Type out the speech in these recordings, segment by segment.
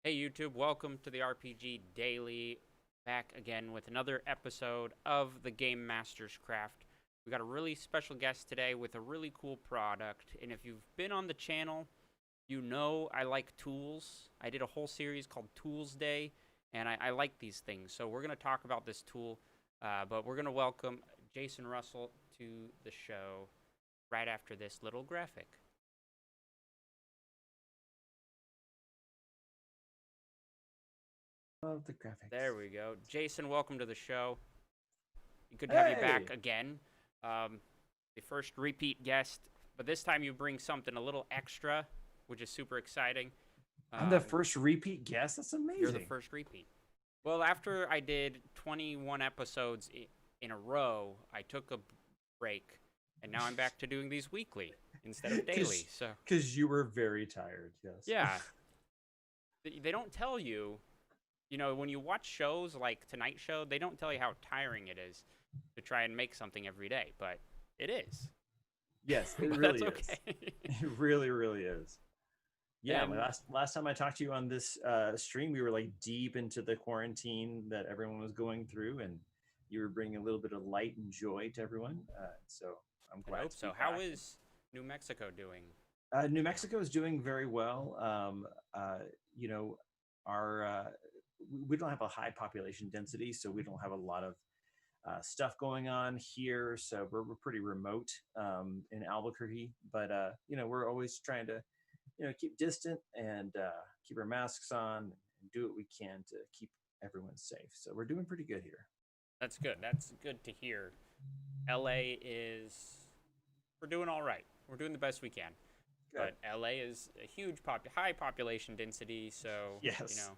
Hey YouTube, welcome to the RPG Daily. Back again with another episode of the Game Master's Craft. We got a really special guest today with a really cool product. And if you've been on the channel, you know I like tools. I did a whole series called Tools Day, and I like these things. So we're going to talk about this tool, but we're going to welcome Jason Russel to the show right after this little graphic. Love the graphics. There we go. Jason, welcome to the show. Good to have you back Hey, again. The first repeat guest, but this time you bring something a little extra, which is super exciting. I'm the Um, first repeat guest. That's you're the amazing. first repeat. Well, after I did 21 episodes in a row, I took a break, and now I'm back to doing these weekly instead of daily. So, Because you were very tired. Yes. yeah, they don't tell you, when you watch shows like Tonight Show, they don't tell you how tiring it is to try and make something every day, but it is. Yes, it But really that's is. okay. It really, really is. Yeah, my And last time I talked to you on this stream, we were like deep into the quarantine that everyone was going through, and you were bringing a little bit of light and joy to everyone. So I'm I glad hope to be so. How back. is New Mexico doing New right now? Mexico is doing very well. You know, our we don't have a high population density, so we don't have a lot of stuff going on here. So we're pretty remote in Albuquerque, but we're always trying to keep distant and keep our masks on and do what we can to keep everyone safe. So we're doing pretty good here. That's good. That's good to hear. LA is, we're doing all right. We're doing the best we can. Good. But LA is a huge high population density, so, Yes.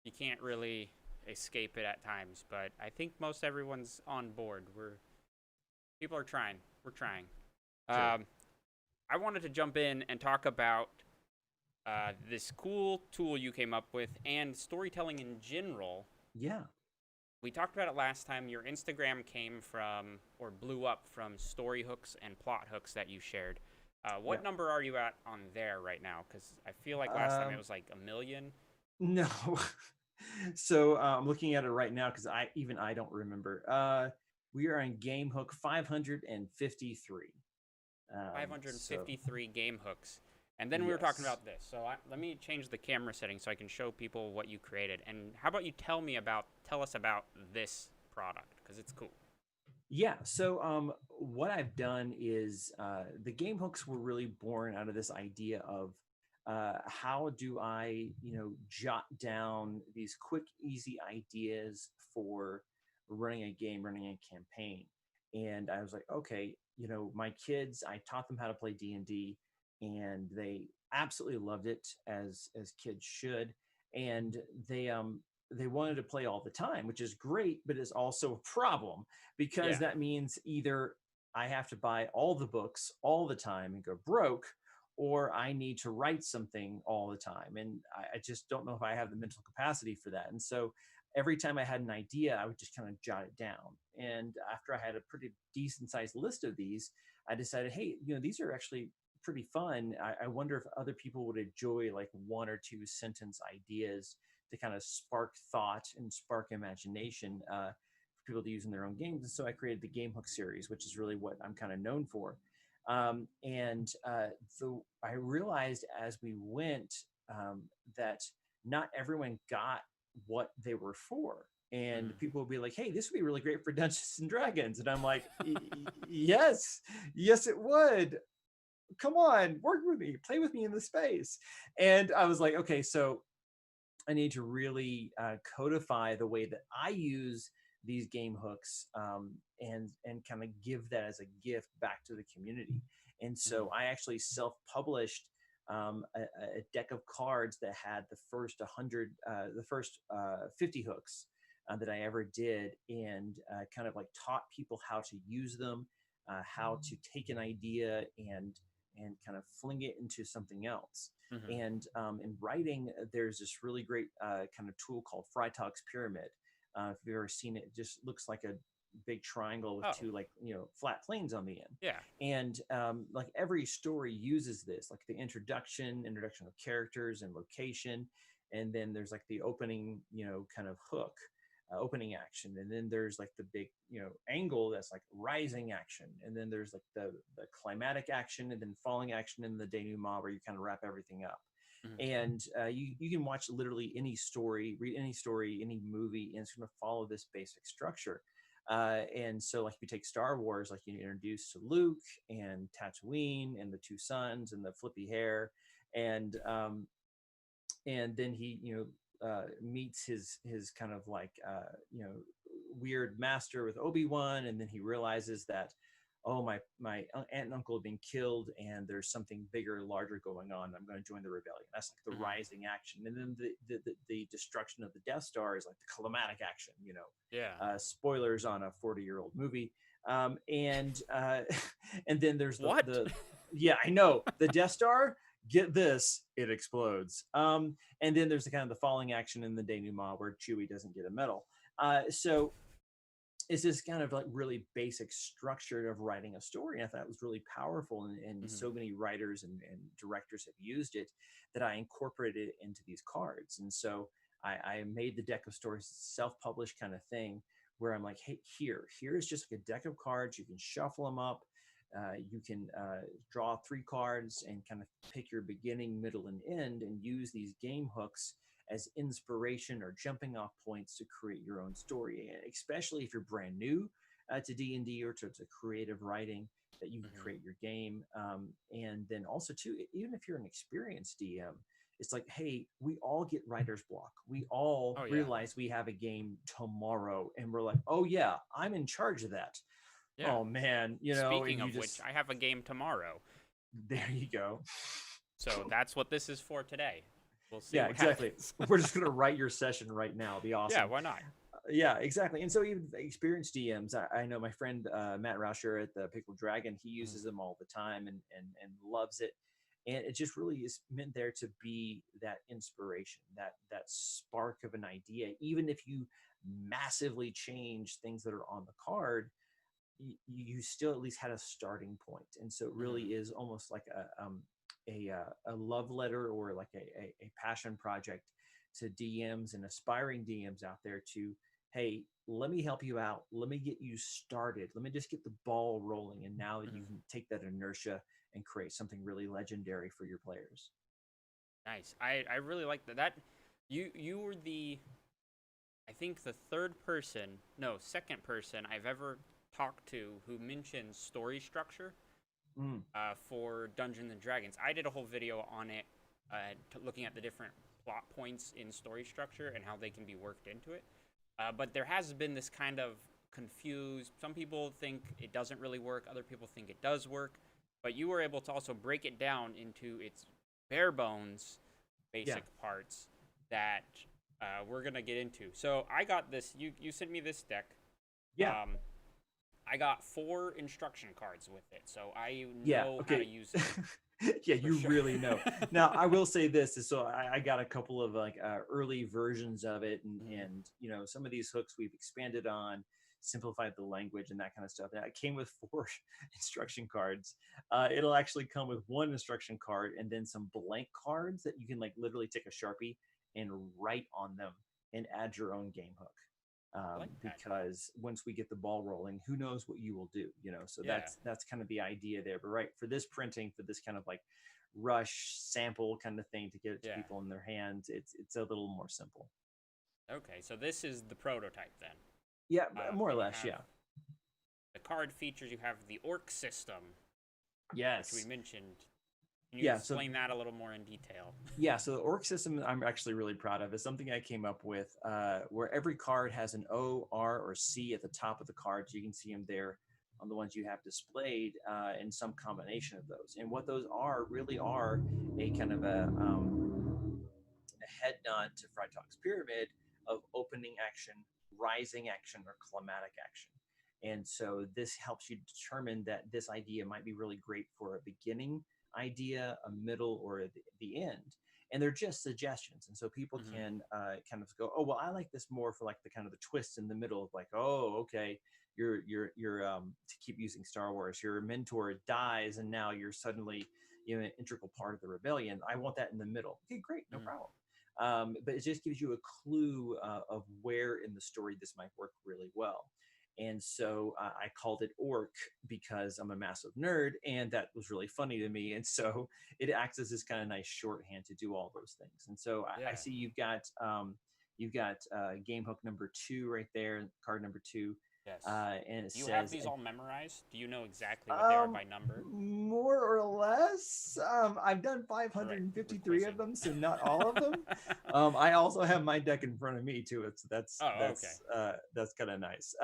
you can't really escape it at times. But I think most everyone's on board. People are trying. We're trying. Good. Um, I wanted to jump in and talk about this cool tool you came up with and storytelling in general. Yeah. We talked about it last time. Your Instagram came from, or blew up from, story hooks and plot hooks that you shared. Yeah. What number are you at on there right now? Because I feel like last time it Um, was like 1 million. no. So I'm looking at it right now because I don't remember. We are on game hook 553. So 553 game hooks. And then we were talking yes. about this. So let me change the camera setting so I can show people what you created. And how about you tell us about this product? Because it's cool. Yeah. So what I've done is the game hooks were really born out of this idea of how do I, jot down these quick, easy ideas for running a game, running a campaign. And I was like, okay, my kids, I taught them how to play D&D, and they absolutely loved it as kids should. And they wanted to play all the time, which is great, but is also a problem because Yeah. that means either I have to buy all the books all the time and go broke, or I need to write something all the time. And I just don't know if I have the mental capacity for that. And so every time I had an idea, I would just kind of jot it down. And after I had a pretty decent sized list of these, I decided, hey, these are actually pretty fun. I wonder if other people would enjoy like one or two sentence ideas to kind of spark thought and spark imagination for people to use in their own games. And so I created the Game Hook series, which is really what I'm kind of known for. I realized as we went that not everyone got what they were for. And Mm. people would be like, hey, this would be really great for Dungeons and Dragons. And I'm like, yes, yes, it would. Come on, work with me, play with me in the space. And I was like, okay, so I need to really codify the way that I use these game hooks and kind of give that as a gift back to the community. And so Mm. I actually self-published a deck of cards that had the first 100, the first 50 hooks that I ever did, and kind of like taught people how to use them, how to take an idea and kind of fling it into something else. Mm-hmm. And in writing, there's this really great kind of tool called Frytox Pyramid. If you've ever seen it, it just looks like a big triangle with Oh, two flat planes on the end. yeah. And like every story uses this, like the introduction of characters and location. and then there's like the opening, kind of hook, opening action, and then there's like the big, angle that's like rising action, and then there's like the climatic action, and then falling action, and the denouement where you kind of wrap everything up. And you can watch literally any story, read any story, any movie, and it's going to follow this basic structure. And so, like, if you take Star Wars, like, you introduced to Luke and Tatooine and the two sons and the flippy hair, and then he, meets his kind of like, weird master with Obi-Wan, and then he realizes that, oh, my aunt and uncle have been killed, and there's something bigger, larger going on. I'm going to join the rebellion. That's like the rising action, and then the destruction of the Death Star is like the climatic action. Yeah. Spoilers on a 40-year-old movie. And then there's the yeah, I know, the Death Star. Get this, it explodes. And then there's the kind of the falling action in the denouement where Chewie doesn't get a medal. So it's this kind of like really basic structure of writing a story. I thought it was really powerful, and so many writers and directors have used it that I incorporated it into these cards. And so I made the deck of stories self-published kind of thing, where I'm like, hey, here's just like a deck of cards. You can shuffle them up. You can draw 3 cards and kind of pick your beginning, middle, and end, and use these game hooks as inspiration or jumping off points to create your own story. And especially if you're brand new to D&D or to creative writing, that you can create your game. And then also too, even if you're an experienced DM, it's like, hey, we all get writer's block. We all realize we have a game tomorrow, and we're like, oh yeah, I'm in charge of that. Yeah. Oh man, Speaking of which, I have a game tomorrow. There you go. So that's what this is for today. We'll see. Yeah, exactly. We're just gonna write your session right now. It'd be awesome. Yeah, why not? Yeah, exactly. And so even experienced DMs, I know my friend Matt Rauscher at the Pickled Dragon, he uses them all the time and loves it. And it just really is meant there to be that inspiration, that spark of an idea. Even if you massively change things that are on the card, you still at least had a starting point. And so it really is almost like a love letter, or like a passion project to DMs and aspiring DMs out there to, hey, let me help you out. Let me get you started. Let me just get the ball rolling. And now that you can take that inertia and create something really legendary for your players. Nice. I really like that. You were I think the second person I've ever talked to who mentions story structure for Dungeons and Dragons. I did a whole video on it, looking at the different plot points in story structure and how they can be worked into it. But there has been this kind of confused. Some people think it doesn't really work. Other people think it does work. But you were able to also break it down into its bare bones basic parts that we're going to get into. So I got this. You sent me this deck. Yeah. I got 4 instruction cards with it, so I know how to use it. Yeah, you really know. Now, I will say this is, so I got a couple of like early versions of it, and some of these hooks we've expanded on, simplified the language and that kind of stuff. Now, it came with 4 instruction cards. It'll actually come with 1 instruction card and then some blank cards that you can like literally take a Sharpie and write on them and add your own game hook. Because once we get the ball rolling, who knows what you will do, so that's kind of the idea there. But for this printing, for this kind of like rush sample kind of thing to get it to people in their hands, it's a little more simple. Okay, so this is the prototype then. Yeah, more or less. Yeah, the card features, you have the orc system, yes, which we mentioned. Can you explain that a little more in detail? Yeah, so the orc system I'm actually really proud of. It's something I came up with, where every card has an O, R, or C at the top of the cards. You can see them there on the ones you have displayed, in some combination of those. And what those really are a kind of a head nod to Frytox Pyramid of opening action, rising action, or climatic action. And so this helps you determine that this idea might be really great for a beginning idea, a middle, or the end. And they're just suggestions. And so people can kind of go, oh, well, I like this more for like the kind of the twist in the middle of like, oh, okay, you're to keep using Star Wars, your mentor dies and now you're suddenly an integral part of the rebellion. I want that in the middle. Okay, great, no problem. But it just gives you a clue of where in the story this might work really well. And so I called it Orc because I'm a massive nerd, and that was really funny to me. And so it acts as this kind of nice shorthand to do all those things. And so I Yeah. see you've got game hook number 2 right there, card number 2, Yes. and it Do you says, have these all memorized? Do you know exactly what they are by number? more or less. I've done All right, we're 553 quizzing. of them, so not all of them. I also have my deck in front of me too. It's Oh, okay. that's kind of nice.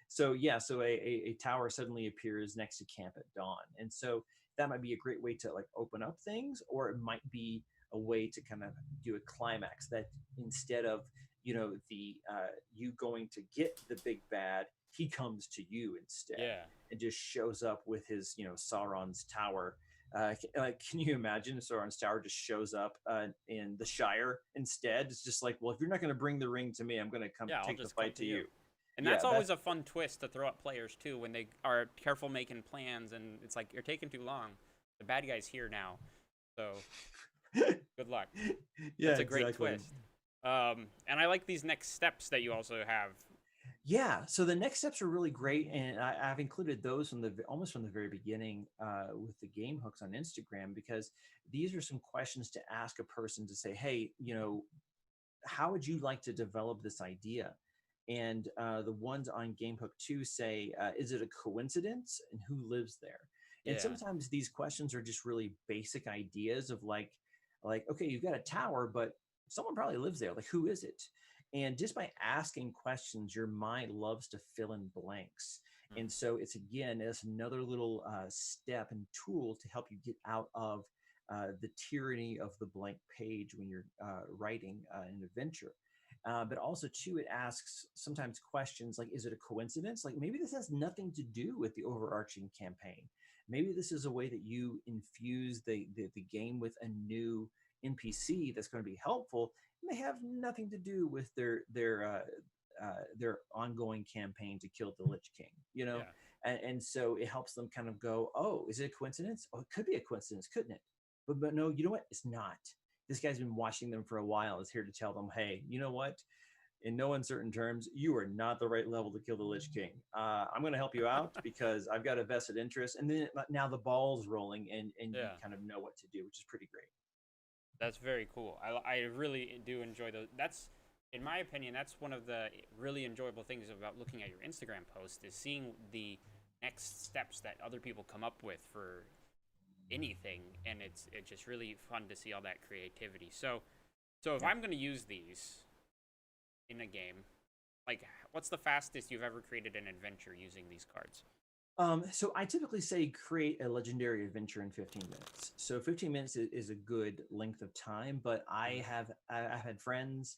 So a tower suddenly appears next to camp at dawn, and so that might be a great way to like open up things, or it might be a way to kind of do a climax that instead of the you going to get the big bad, he comes to you instead Yeah. and just shows up with his Sauron's tower. Can you imagine Sauron's tower just shows up in the Shire instead? It's just like, well, if you're not going to bring the ring to me, I'm going to come Yeah, I'll take the just come fight to to you. you. And Yeah, that's always a fun twist to throw at players too when they are careful making plans and it's like you're taking too long. The bad guy's here now. So good luck. Yeah, That's a great exactly. twist. And I like these next steps that you also have. Yeah, so the next steps are really great, and I've included those from almost from the very beginning with the game hooks on Instagram, because these are some questions to ask a person to say, hey, how would you like to develop this idea? And the ones on Game Hook 2 say, is it a coincidence, and who lives there? And Yeah. sometimes these questions are just really basic ideas of like, okay, you've got a tower, but someone probably lives there. Like, who is it? And just by asking questions, your mind loves to fill in blanks. And so it's another little step and tool to help you get out of the tyranny of the blank page when you're writing an adventure. But also, too, it asks sometimes questions like, is it a coincidence? Like, maybe this has nothing to do with the overarching campaign. Maybe this is a way that you infuse the game with a new NPC that's going to be helpful. And they have nothing to do with their ongoing campaign to kill the Lich King, Yeah. and so it helps them kind of go, oh, is it a coincidence? Oh, it could be a coincidence, couldn't it? But no, you know what? It's not. This guy's been watching them for a while. Is here to tell them, hey, you know what? In no uncertain terms, you are not the right level to kill the Lich King. I'm going to help you out because I've got a vested interest. And then now the ball's rolling, and you Yeah. kind of know what to do, which is pretty great. That's very cool. I really do enjoy those. That's, in my opinion, that's one of the really enjoyable things about looking at your Instagram post is seeing the next steps that other people come up with for anything, and it's just really fun to see all that creativity. So if I'm going to use these in a game, like, what's the fastest you've ever created an adventure using these cards? So I typically say create a legendary adventure in 15 minutes. So 15 minutes is a good length of time, but I've had friends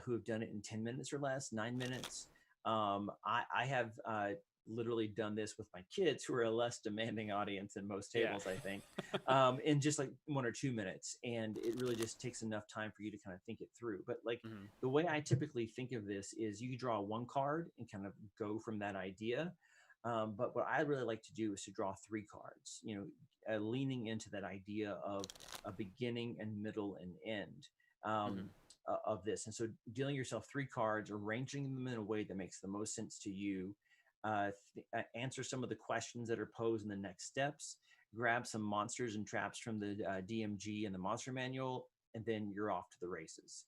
who have done it in 10 minutes or less, 9 minutes. I have literally done this with my kids, who are a less demanding audience than most tables, I think, in just like 1 or 2 minutes. And it really just takes enough time for you to kind of think it through. But like the way I typically think of this is you draw 1 card and kind of go from that idea. But what I really like to do is to draw 3 cards, leaning into that idea of a beginning and middle and end of this. And so dealing yourself 3 cards, arranging them in a way that makes the most sense to you, answer some of the questions that are posed in the next steps, grab some monsters and traps from the DMG and the monster manual, and then you're off to the races.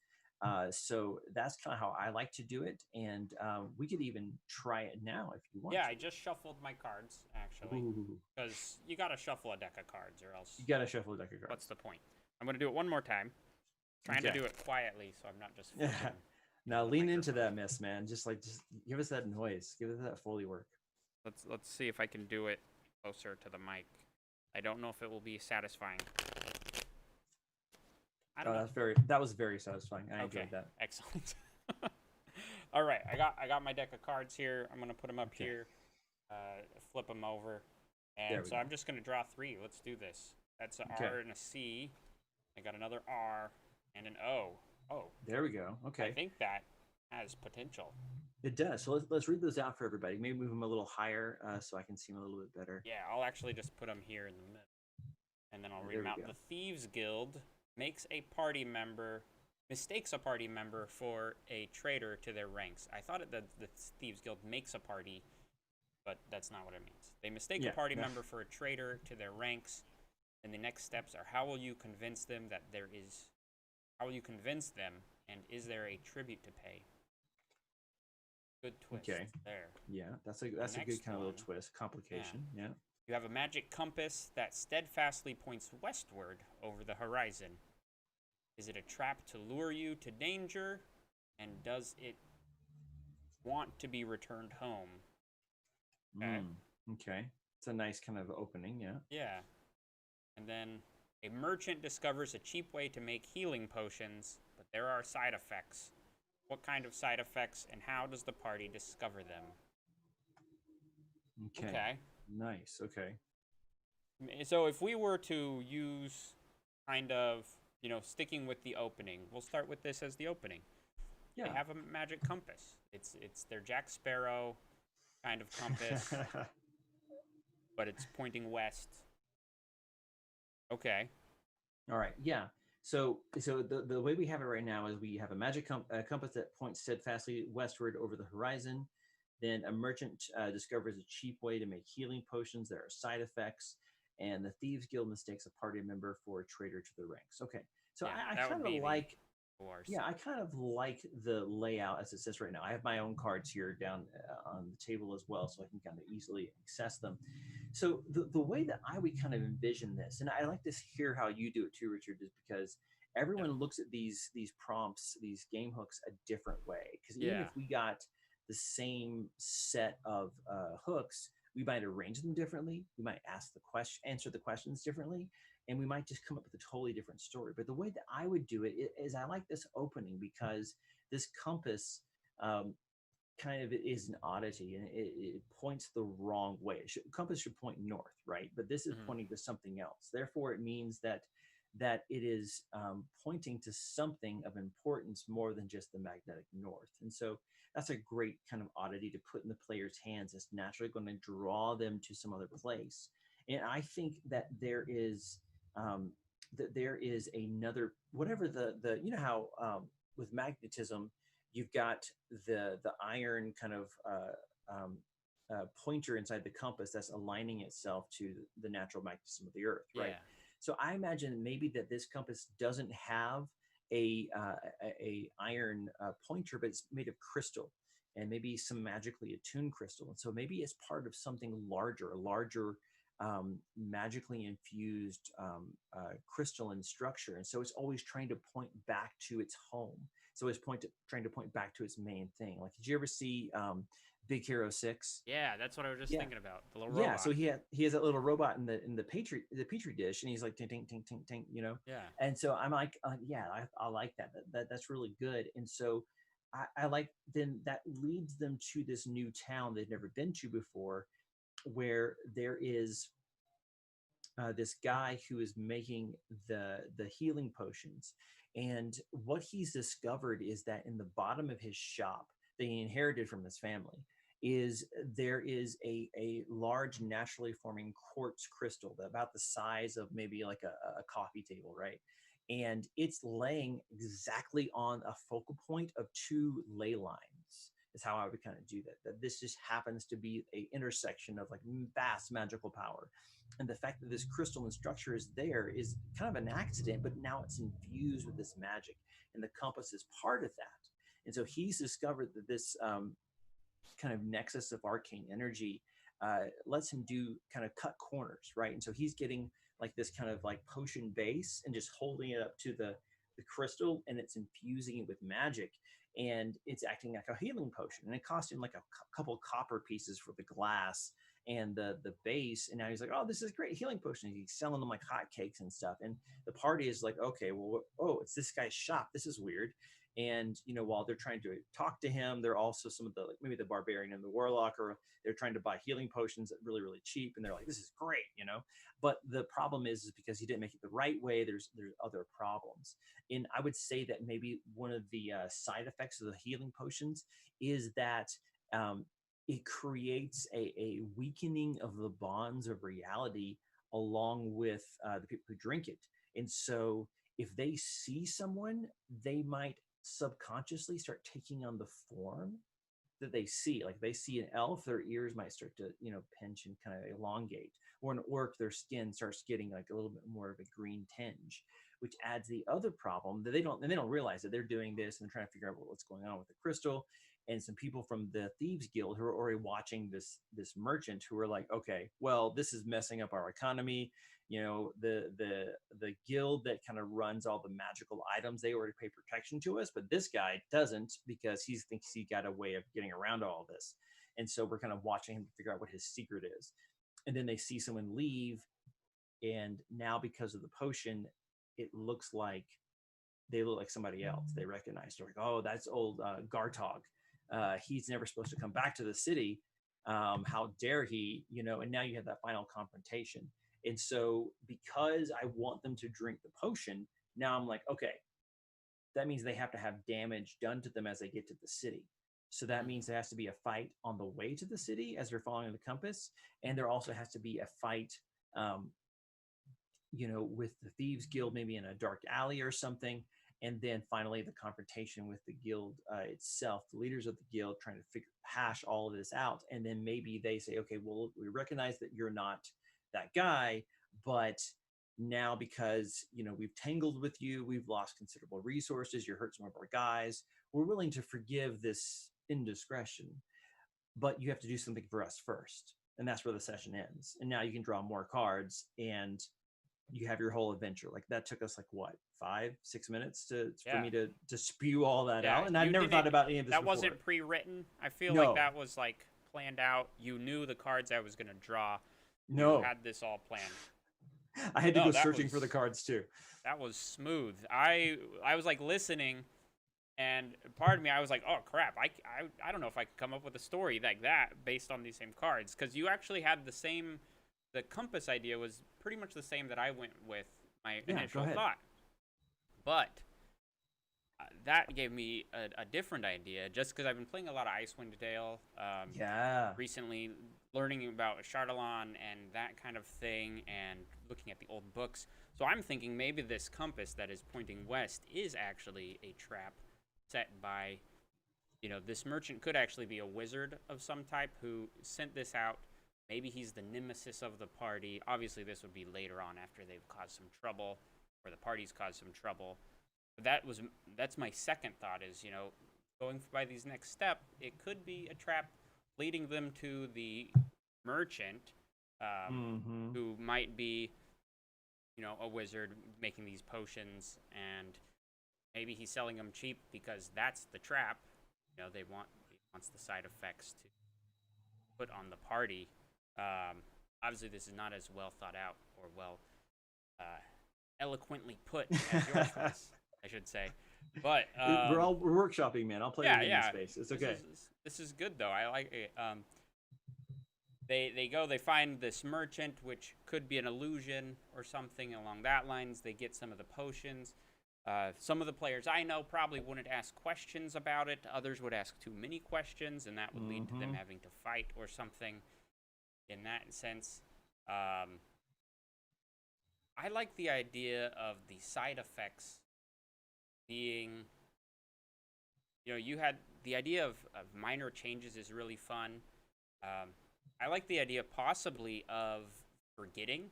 So that's kind of how I like to do it. And we could even try it now if you want. Yeah, I just shuffled my cards, actually. Because you got to shuffle a deck of cards or else... You got to shuffle a deck of cards. What's the point? I'm going to do it one more time. Trying to do it quietly so I'm not just... Now lean into that mess, man. Just give us that noise. Give us that Foley work. Let's see if I can do it closer to the mic. I don't know if it will be satisfying. I don't know. That was very satisfying. I enjoyed that. Excellent. All right, I got my deck of cards here. I'm gonna put them up here, flip them over, and so I'm just gonna draw 3. Let's do this. That's an R and a C. I got another R and an O. Oh, there we go. Okay. I think that has potential. It does. So let's read those out for everybody. Maybe move them a little higher so I can see them a little bit better. Yeah, I'll actually just put them here in the middle, and then I'll read them out. The Thieves Guild makes a party member mistakes a party member for a traitor to their ranks. I thought that the Thieves Guild makes a party, but that's not what it means. They mistake a Yeah. party member for a traitor to their ranks, and the next steps are how will you convince them that there is. How will you convince them, and is there a tribute to pay? Good twist Okay. there. Yeah, that's a good kind of little twist, complication. Yeah. You have a magic compass that steadfastly points westward over the horizon. Is it a trap to lure you to danger? And does it want to be returned home? Okay. Okay. It's a nice kind of opening. Yeah. Yeah. And then a merchant discovers a cheap way to make healing potions, but there are side effects. What kind of side effects, and how does the party discover them? Okay. Nice. Okay. So if we were to use kind of, sticking with the opening, we'll start with this as the opening. Yeah. They have a magic compass. It's their Jack Sparrow kind of compass, but it's pointing west. Okay. All right. Yeah. So the way we have it right now is we have a magic compass that points steadfastly westward over the horizon. Then a merchant discovers a cheap way to make healing potions. There are side effects, and the Thieves Guild mistakes a party member for a traitor to the ranks. Okay, so Yeah, I kind of like. ORC. Yeah, I kind of like the layout as it says right now. I have my own cards here down on the table as well, so I can kind of easily access them. So the way that I would kind of envision this, and I like to hear how you do it too, Richard, is because everyone looks at these prompts, these game hooks a different way. Because even if we got the same set of hooks, we might arrange them differently. We might answer the questions differently, and we might just come up with a totally different story. But the way that I would do it is I like this opening because this compass kind of is an oddity, and it points the wrong way. Compass should point north, right? But this is pointing to something else. Therefore, it means that it is pointing to something of importance more than just the magnetic north. And so that's a great kind of oddity to put in the player's hands. It's naturally going to draw them to some other place. And I think that there is another, whatever the how with magnetism you've got the iron kind of pointer inside the compass that's aligning itself to the natural magnetism of the earth, right? Yeah. So I imagine maybe that this compass doesn't have a iron pointer, but it's made of crystal, and maybe some magically attuned crystal. And so maybe it's part of something larger, a larger magically infused crystalline structure. And so it's always trying to point back to its home. So it's trying to point back to its main thing. Like, did you ever see Big Hero 6? Yeah, that's what I was just thinking about. The little robot. Yeah, so he has that little robot in the petri dish, and he's like ting ting ting ting ting, Yeah. And so I'm like, yeah, I like that. That's really good. And so I like, then that leads them to this new town they've never been to before, where there is this guy who is making the healing potions. And what he's discovered is that in the bottom of his shop that he inherited from his family there is a large naturally forming quartz crystal about the size of maybe like a coffee table, right? And it's laying exactly on a focal point of two ley lines, is how I would kind of do that this just happens to be a intersection of like vast magical power. And the fact that this crystalline structure is there is kind of an accident, but now it's infused with this magic, and the compass is part of that. And so he's discovered that this kind of nexus of arcane energy lets him do kind of cut corners, right? And so he's getting like this kind of like potion base and just holding it up to the crystal, and it's infusing it with magic, and it's acting like a healing potion. And it cost him like a couple copper pieces for the glass and the base. And now he's like, oh, this is great healing potion. He's selling them like hotcakes and stuff. And the party is like, okay, well, it's this guy's shop. This is weird. And while they're trying to talk to him, they're also some of the, like, maybe the barbarian and the warlock, or they're trying to buy healing potions really, really cheap, and they're like, this is great, but the problem is because he didn't make it the right way. There's other problems. And I would say that maybe one of the side effects of the healing potions is that it creates a weakening of the bonds of reality along with the people who drink it. And so if they see someone, they might subconsciously start taking on the form that they see. Like they see an elf, their ears might start to, pinch and kind of elongate. Or an orc, their skin starts getting like a little bit more of a green tinge, which adds the other problem that they don't realize that they're doing this and they're trying to figure out what's going on with the crystal. And some people from the Thieves Guild who are already watching this merchant who are like, okay, well, this is messing up our economy. The guild that kind of runs all the magical items, they already pay protection to us, but this guy doesn't because he thinks he got a way of getting around all this. And so we're kind of watching him to figure out what his secret is. And then they see someone leave, and now because of the potion, it looks like they look like somebody else. They recognize, they're like, oh, that's old Gartog. He's never supposed to come back to the city. How dare he? And now you have that final confrontation. And so because I want them to drink the potion, now I'm like, okay, that means they have to have damage done to them as they get to the city. So that means there has to be a fight on the way to the city as they're following the compass. And there also has to be a fight, with the Thieves Guild, maybe in a dark alley or something. And then finally the confrontation with the guild itself, the leaders of the guild trying to hash all of this out. And then maybe they say, okay, well, we recognize that you're not that guy, but now because, we've tangled with you, we've lost considerable resources, you hurt some of our guys, we're willing to forgive this indiscretion, but you have to do something for us first. And that's where the session ends. And now you can draw more cards and you have your whole adventure. Like that took us like what, 5-6 minutes for me to spew all that out. And I never thought about any of this that before. Wasn't pre-written. I feel like that was like planned out. You knew the cards I was going to draw. No, you had this all planned. I had to go searching for the cards too. That was smooth. I was like listening, and part of me, I was like, oh crap, I don't know if I could come up with a story like that based on these same cards, because you actually had the compass idea was pretty much the same that I went with my initial thought. But that gave me a different idea, just because I've been playing a lot of Icewind Dale recently, learning about Chardalon and that kind of thing, and looking at the old books. So I'm thinking maybe this compass that is pointing west is actually a trap set by, this merchant could actually be a wizard of some type who sent this out. Maybe he's the nemesis of the party. Obviously, this would be later on after they've caused some trouble, or the party's caused some trouble. But that's my second thought is, going by these next step, it could be a trap leading them to the merchant, who might be, a wizard making these potions, and maybe he's selling them cheap because that's the trap. He wants the side effects to put on the party. Obviously, this is not as well thought out or well eloquently put as yours was, I should say. But we're workshopping, man. I'll play in the space. It's okay. This is good though. I like it. They find this merchant, which could be an illusion or something along that lines. They get some of the potions. Some of the players I know probably wouldn't ask questions about it. Others would ask too many questions, and that would lead to them having to fight or something. In that sense, I like the idea of the side effects being, you had the idea of minor changes is really fun. I like the idea possibly of forgetting.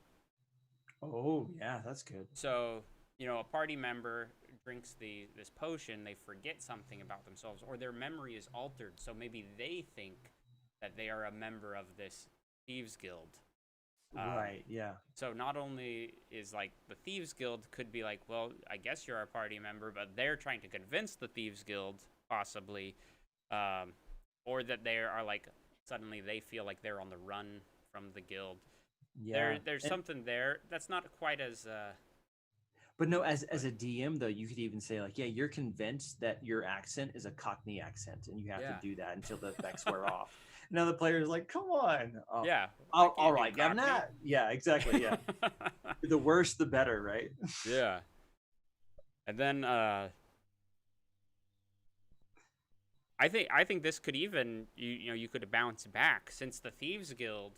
Oh, yeah, that's good. So, a party member drinks this potion, they forget something about themselves, or their memory is altered, so maybe they think that they are a member of this Thieves Guild. Right, yeah. So not only is like the Thieves Guild could be like, well, I guess you're a party member, but they're trying to convince the Thieves Guild possibly, or that they are like, suddenly they feel like they're on the run from the guild. Yeah. There's something there that's not quite as... But no, as a DM, though, you could even say, like, yeah, you're convinced that your accent is a Cockney accent, and you have to do that until the effects wear off. Now the player's like, come on. Oh, yeah. All right, Gavin. Yeah, exactly, yeah. The worse, the better, right? Yeah. And then I think this could even, you could bounce back, since the Thieves Guild...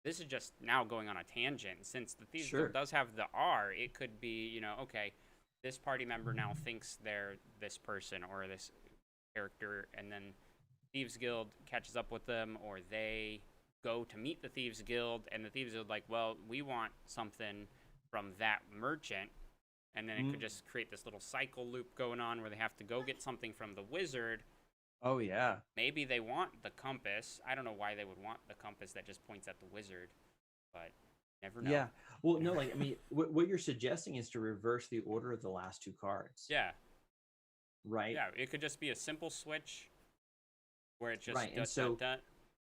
This is just now going on a tangent. Since the Thieves Guild does have the R, it could be, okay, this party member now thinks they're this person or this character, and then Thieves Guild catches up with them, or they go to meet the Thieves Guild, and the Thieves Guild like, well, we want something from that merchant, and then it could just create this little cycle loop going on where they have to go get something from the wizard. Oh yeah. Maybe they want the compass. I don't know why they would want the compass that just points at the wizard, but never know. Yeah. Well, no, like I mean, what you're suggesting is to reverse the order of the last 2 cards. Yeah. Right. Yeah, it could just be a simple switch where it just Right. And so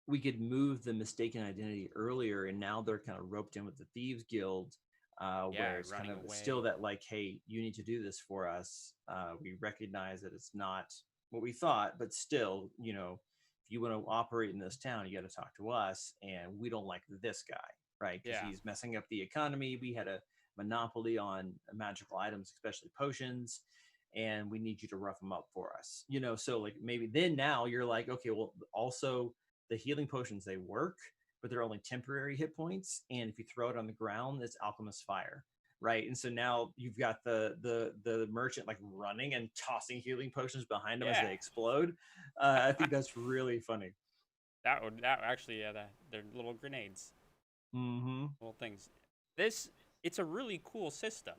we could move the mistaken identity earlier, and now they're kind of roped in with the Thieves Guild, where it's kind of away. still that like, hey, you need to do this for us. We recognize that it's not what we thought, but still, you know, if you want to operate in this town, you got to talk to us, and we don't like this guy, right? Because he's messing up the economy. We had a monopoly on magical items, especially potions, and we need you to rough them up for us, you know. So like maybe then now you're like, okay, well, also the healing potions, they work, but they're only temporary hit points, and if you throw it on the ground, it's alchemist fire, right? And so now you've got the merchant like running and tossing healing potions behind them as they explode. I think that's really funny. That actually, they're little grenades, little things. It's a really cool system.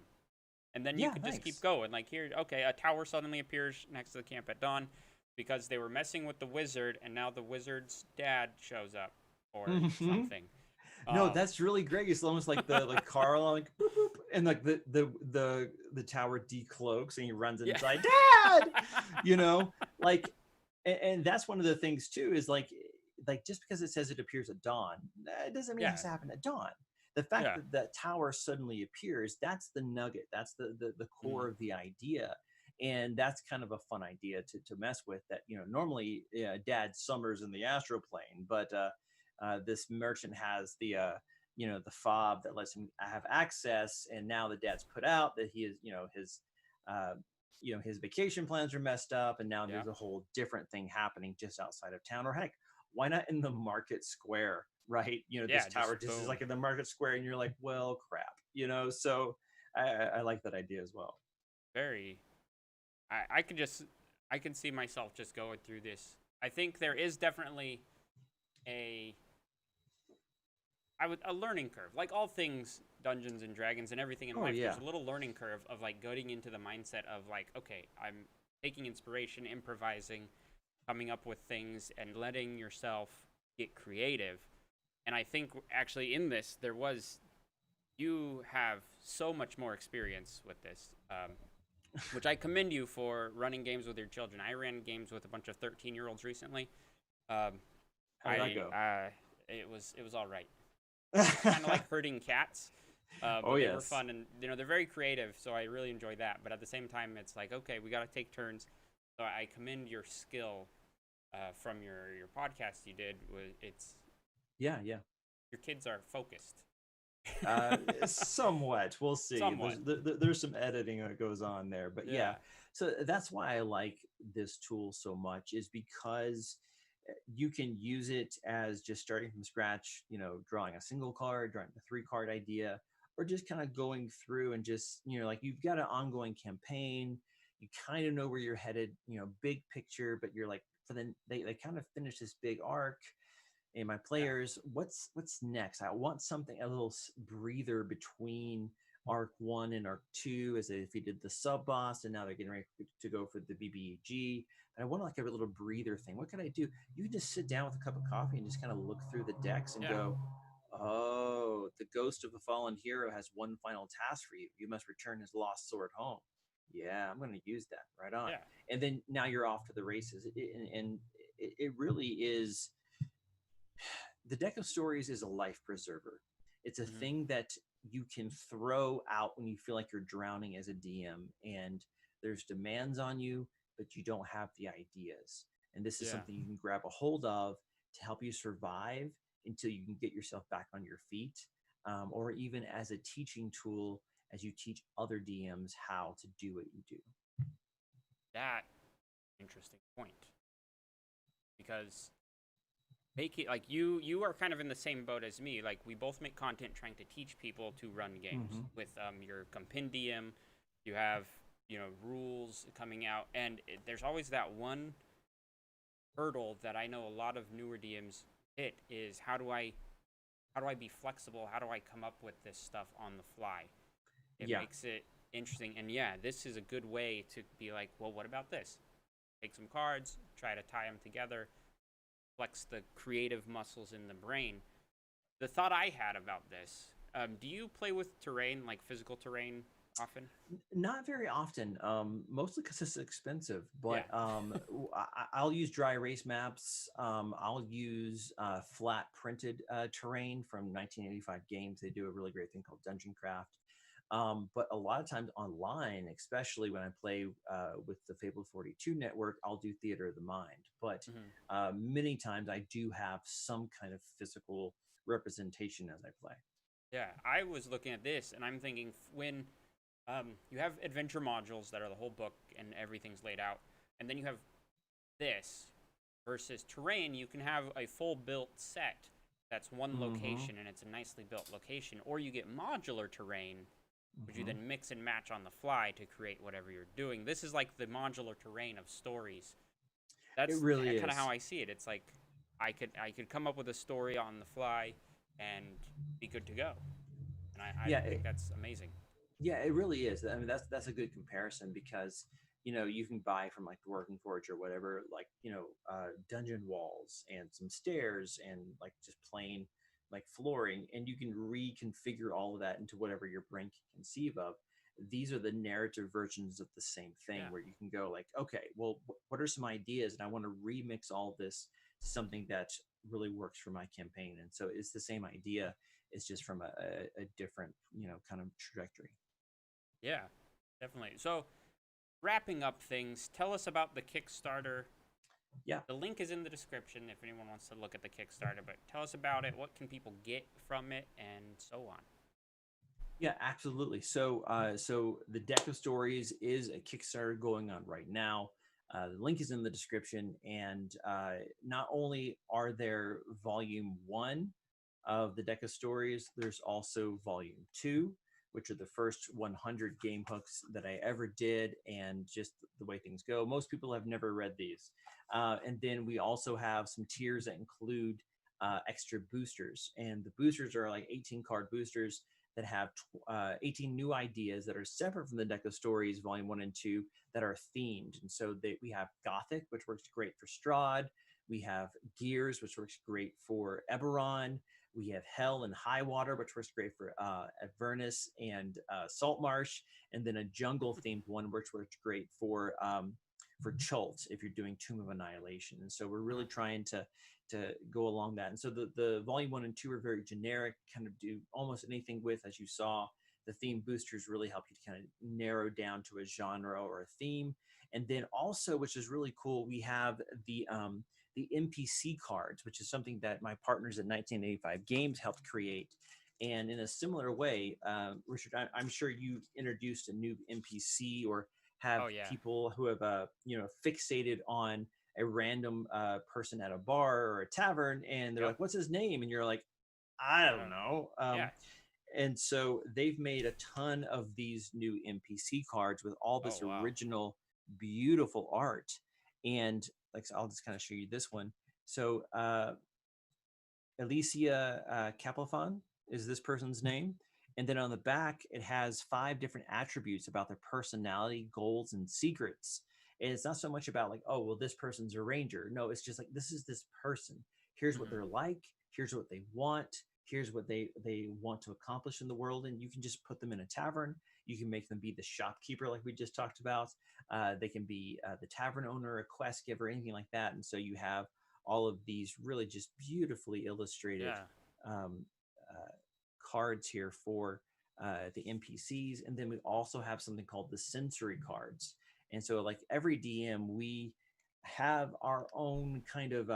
And then you could just keep going. Like here, okay, a tower suddenly appears next to the camp at dawn because they were messing with the wizard, and now the wizard's dad shows up or something. No, that's really great. It's almost like the like Carl, like boop, boop, and like the tower decloaks and he runs inside, Dad. You know, like, and that's one of the things too is like just because it says it appears at dawn, it doesn't mean it has to happen at dawn. The fact that that tower suddenly appears, that's the nugget. That's the core of the idea. And that's kind of a fun idea to mess with that, you know, normally Dad summers in the astral plane, but this merchant has the, you know, the fob that lets him have access. And now the Dad's put out that he is, you know, his vacation plans are messed up. And now there's a whole different thing happening just outside of town. Or heck, why not in the market square? Right, you know, this tower just is like in the market square, and you're like, well, crap, you know. So I like that idea as well. Very. I can see myself just going through this. I think there is definitely a learning curve, like all things Dungeons and Dragons and everything in life. There's a little learning curve of like getting into the mindset of like, okay, I'm taking inspiration, improvising, coming up with things, and letting yourself get creative. And I think actually in this, you have so much more experience with this, which I commend you for running games with your children. I ran games with a bunch of 13-year-olds recently. How did that go? It was all right. Kind of like herding cats. They were fun, and you know they're very creative, so I really enjoy that. But at the same time, it's like, okay, we got to take turns. So I commend your skill from your podcast you did. It's yeah. Your kids are focused. Somewhat. We'll see. Somewhat. There's some editing that goes on there, but yeah. So that's why I like this tool so much, is because you can use it as just starting from scratch, you know, drawing a single card, drawing a 3-card idea, or just kind of going through and just, you know, like you've got an ongoing campaign, you kind of know where you're headed, you know, big picture, but you're like, they kind of finish this big arc. And my players, what's next? I want something, a little breather between arc 1 and arc 2, as if you did the sub boss, and now they're getting ready to go for the BBEG. And I want like a little breather thing. What can I do? You can just sit down with a cup of coffee and just kind of look through the decks and go, oh, the ghost of a fallen hero has one final task for you. You must return his lost sword home. Yeah, I'm going to use that. Right on. And then now you're off to the races. And it really is. The deck of stories is a life preserver. It's a thing that you can throw out when you feel like you're drowning as a DM and there's demands on you, but you don't have the ideas. And this is something you can grab a hold of to help you survive until you can get yourself back on your feet, or even as a teaching tool as you teach other DMs how to do what you do. That interesting point, because like you are kind of in the same boat as me. Like we both make content trying to teach people to run games with your compendium. You have rules coming out, and there's always that one hurdle that I know a lot of newer DMs hit is how do I be flexible? How do I come up with this stuff on the fly? It Yeah. makes it interesting. And yeah, this is a good way to be like, well, what about this? Take some cards, try to tie them together, flex the creative muscles in the brain. The thought I had about this, do you play with terrain, like physical terrain, often? Not very often, mostly because it's expensive. Yeah. But I'll use dry erase maps. I'll use flat printed terrain from 1985 games. They do a really great thing called Dungeon Craft. But a lot of times online, especially when I play with the Fable 42 network, I'll do Theater of the Mind. But Hmm. many times I do have some kind of physical representation as I play. Yeah, I was looking at this and I'm thinking when you have adventure modules that are the whole book and everything's laid out, and then you have this versus terrain, you can have a full built set that's one Hmm. location and it's a nicely built location, or you get modular terrain, which you Hmm. then mix and match on the fly to create whatever you're doing. This is like the modular terrain of stories. It That's really kind of how is. I see it. It's like I could come up with a story on the fly and be good to go, and I Yeah, think that's amazing. yeah, it really is. I mean, that's a good comparison because you can buy from like the Working Forge or whatever, like dungeon walls and some stairs and like just plain like flooring, and you can reconfigure all of that into whatever your brain can conceive of. These are the narrative versions of the same thing, Yeah. where you can go like, okay, well, what are some ideas, and I want to remix all this to something that really works for my campaign. And so it's the same idea. It's just from a different kind of trajectory. Yeah, definitely. So, wrapping up things, tell us about the Kickstarter. Yeah, The link is in the description if anyone wants to look at the Kickstarter, but tell us about it. What can people get from it, and so on. yeah, absolutely. So the Deck of Stories is a Kickstarter going on right now. The link is in the description, and not only are there Volume One of the Deck of Stories, there's also Volume Two, which are the first 100 game hooks that I ever did, and just the way things go. Most people have never read these, and then we also have some tiers that include extra boosters, and the boosters are like 18 card boosters that have 18 new ideas that are separate from the Deck of Stories, Volume 1 and 2, that are themed. And so we have Gothic, which works great for Strahd. We have Gears, which works great for Eberron. We have Hell and High Water, which works great for Avernus and Saltmarsh. And then a jungle themed one, which works great for Chult if you're doing Tomb of Annihilation. And so we're really trying to go along that. And so the volume 1 and 2 are very generic, kind of do almost anything with, as you saw. The theme boosters really help you to kind of narrow down to a genre or a theme. And then also, which is really cool, we have the NPC cards, which is something that my partners at 1985 Games helped create. And in a similar way, Richard, I'm sure you introduced a new NPC or have Oh yeah. people who have fixated on a random person at a bar or a tavern, and they're Yep. like, "What's his name?" And you're like, "I I don't don't. know." Yeah. And so they've made a ton of these new NPC cards with all Oh this wow. original, beautiful art. And like, so I'll just kind of show you this one. So Alicia Capelfon is this person's name. And then on the back, it has 5 different attributes about their personality, goals, and secrets. And it's not so much about like, oh, well, this person's a ranger. No, it's just like, this is this person. Here's what Hmm. they're like. Here's what they want. Here's what they want to accomplish in the world. And you can just put them in a tavern. You can make them be the shopkeeper, like we just talked about. They can be the tavern owner, a quest giver, anything like that. And so you have all of these really just beautifully illustrated Yeah. um, uh, cards here for the NPCs. And then we also have something called the sensory cards. And so, like every DM, we have our own kind of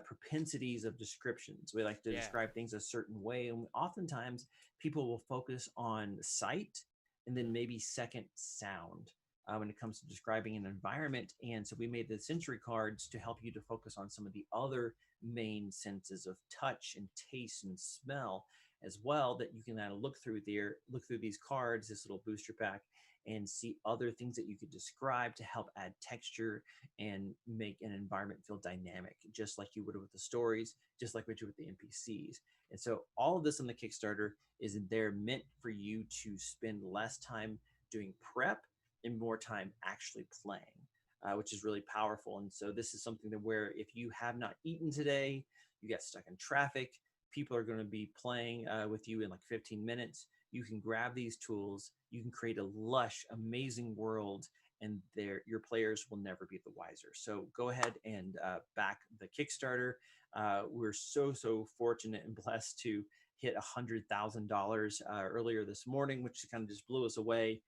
propensities of descriptions. We like to Yeah. describe things a certain way. And oftentimes, people will focus on sight and then maybe second sound when it comes to describing an environment. And so we made the sensory cards to help you to focus on some of the other main senses of touch and taste and smell. as well that you can kind of look through these cards, this little booster pack, and see other things that you could describe to help add texture and make an environment feel dynamic, just like you would with the stories, just like we do with the NPCs. And so all of this on the Kickstarter is there meant for you to spend less time doing prep and more time actually playing, which is really powerful. And so this is something that where if you have not eaten today, you get stuck in traffic, people are going to be playing with you in like 15 minutes. You can grab these tools, you can create a lush, amazing world, and your players will never be the wiser. So go ahead and back the Kickstarter. We're so fortunate and blessed to hit $100,000 earlier this morning, which kind of just blew us away.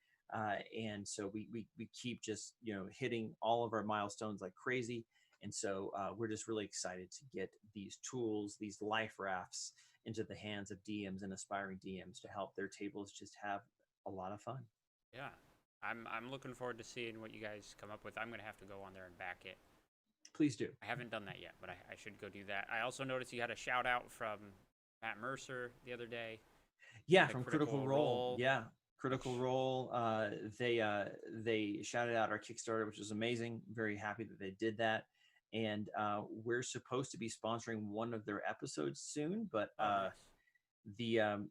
And so we keep just hitting all of our milestones like crazy. And so we're just really excited to get these tools, these life rafts, into the hands of DMs and aspiring DMs to help their tables just have a lot of fun. Yeah, I'm looking forward to seeing what you guys come up with. I'm gonna have to go on there and back it. Please do. I haven't done that yet, but I should go do that. I also noticed you had a shout out from Matt Mercer the other day. Yeah, from Critical Role. Yeah, Critical Role. They shouted out our Kickstarter, which was amazing. Very happy that they did that. And we're supposed to be sponsoring one of their episodes soon, but nice. the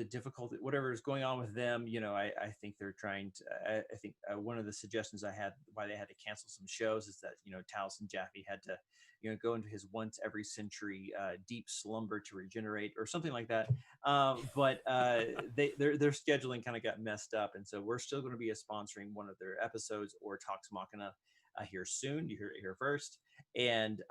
difficulty, whatever is going on with them, I think they're trying to. I think one of the suggestions I had why they had to cancel some shows is that Taliesin Jaffe had to go into his once every century deep slumber to regenerate or something like that. But their scheduling kind of got messed up, and so we're still going to be sponsoring one of their episodes or Talks Machina here soon. You hear it here first. And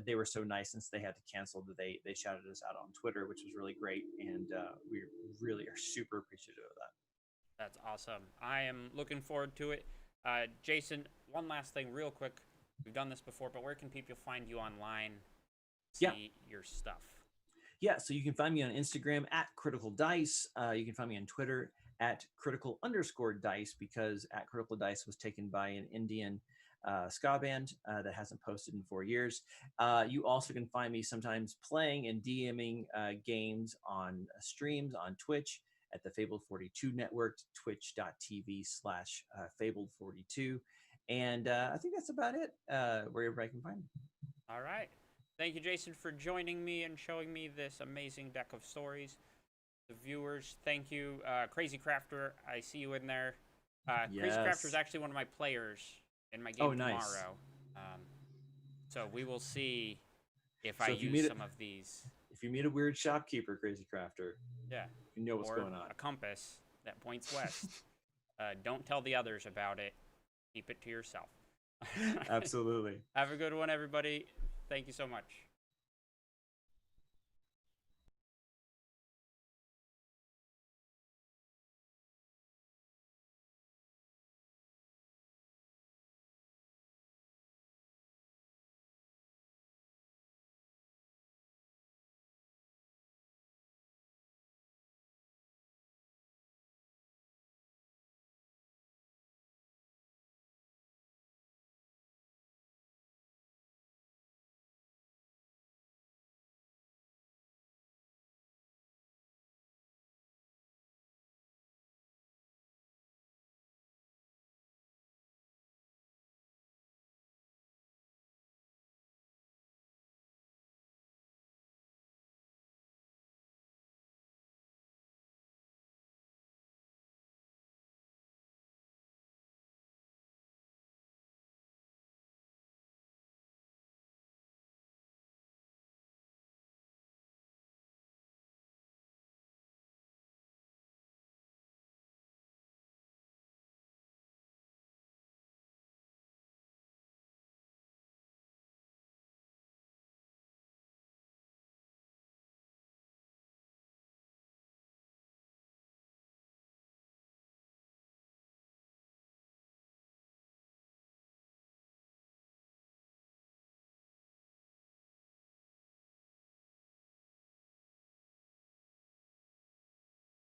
they were so nice since they had to cancel that they shouted us out on Twitter, which was really great. And we really are super appreciative of that. That's awesome. I am looking forward to it. Jason, one last thing real quick. We've done this before, but where can people find you online, see your stuff? Yeah, so you can find me on Instagram at Critical Dice. You can find me on Twitter at Critical_Dice, because at Critical Dice was taken by an Indian ska band that hasn't posted in 4 years. You also can find me sometimes playing and DMing games on streams on Twitch at the Fabled 42 Network, twitch.tv/Fabled42. And I think that's about it, where everybody can find me. All right. Thank you, Jason, for joining me and showing me this amazing deck of stories. The viewers, thank you. Crazy Crafter, I see you in there. Yes. Crazy Crafter is actually one of my players in my game tomorrow. So we will see if I use some of these. If you meet a weird shopkeeper, Crazy Crafter, you know what's going on. A compass that points west. Don't tell the others about it. Keep it to yourself. Absolutely. Have a good one, everybody. Thank you so much.